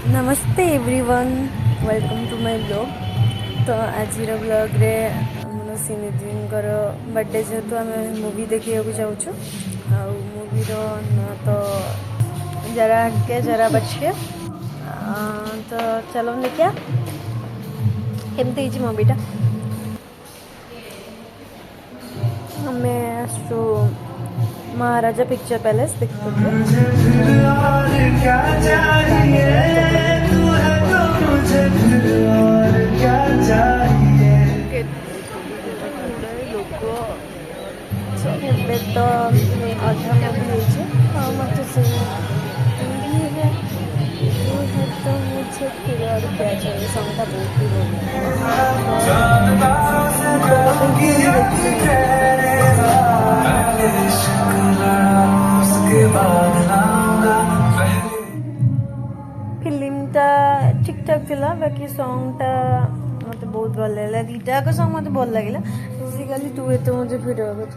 नमस्ते everyone, welcome to my blog. तो आज ब्लॉग रे सिनिधींकर बर्थडे जेहेतु आम मूवी देखा जाऊँ मूवी ना तो जरा के जरा बचे तो चलो देखिया केमती मूवीटा। हमें आसु महाराजा पिक्चर पैलेस देखते लोग तो अधा मूवी मत से तो मुझे फिर और क्या चाहिए सॉन्ग था फिल्मटा ठीक ठाक थिला बाकी सॉन्गटा मत बहुत भल लगे दीटाक सॉन्ग मत भल लगे बेसिकली तू एत मुझे फिर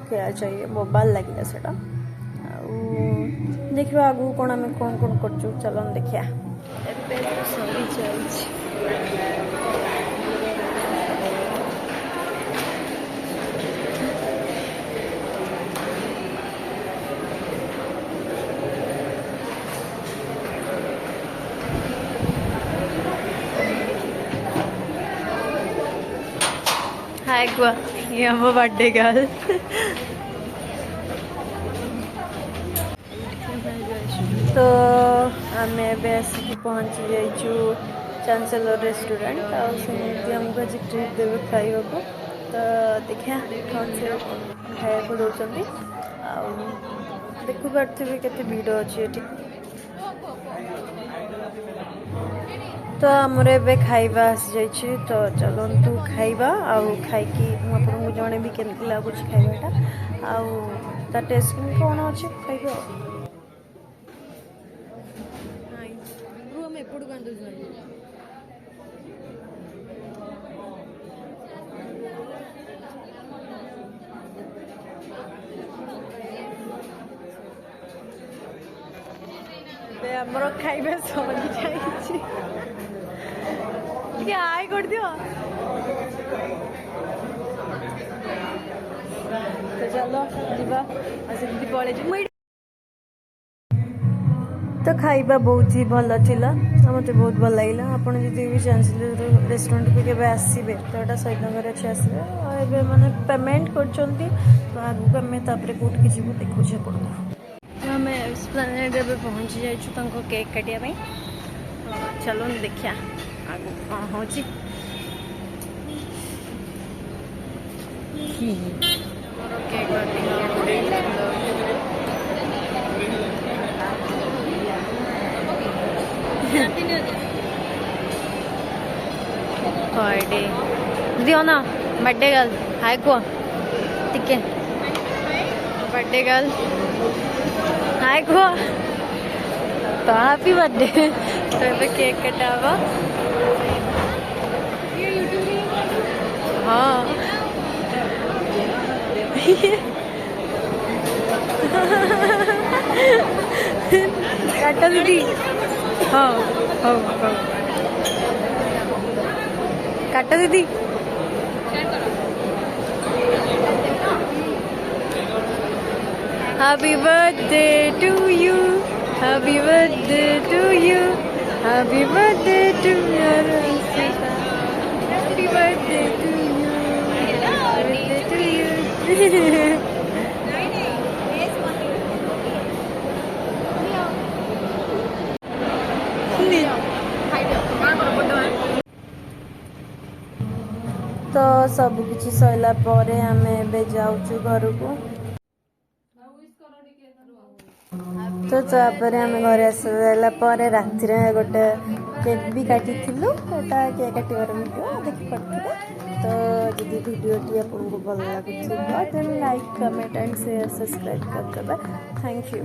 क्या चाहिए मोबाइल लगे से देखा आगू कौन आम कौन कौन कर चलो देखिया सभी चलती हाय गुआ ये हम बर्थडे गर्ल तो आम आसिक पहुँची जाइचु चांसेलर रेस्टोरेंट आमको आज ट्रिट देवे खाइबा तो देखिया कौन से खाया दौरान देखु पारे केते भीड़ अच्छी ये तो आमर ए खाइबा आसी जाइए तो चलतु खाइबा आउ खाइकी आपको जन भी केमती लगुच खाइबाटा आउ टेस्ट कौन अच्छे खाइबा आमर खाइबा सरी जाइए आय कर दियो तो चलो जीवा पड़े तो खाइबा बहुत ही भल थिला मत बहुत भल लगे आपड़ जी भी चांसेलर रेस्टोरेंट को केवे आसबे तो यहाँ सहीदनगर अच्छे आसबे मैंने पेमेंट कर तो आगू आम कौट की जीव देखुचे पड़ो आम एस्प्लानेड पहुँची जाइए केक काटापी चलो देखिया आगू कौन हो बर्थडे दियो ना बर्थडे गर्ल हाय को टिके बर्थडे गर्ल हाय को तो हैप्पी बर्थडे तो ये केक कटावा हाँ काटा दीदी हाँ हाँ हाँ काटा दीदी happy birthday to you happy birthday to you happy birthday to your happy birthday to you birthday to you तो सब किसी सरला परे आम ए जाऊँ घर को तो तापर आम घर आसला राति गोटे केक भी काटी केक काटार वीडियो देखिपे तो जदि वीडियोटी आपको भल लगुच like comment and share subscribe करदे। Thank you.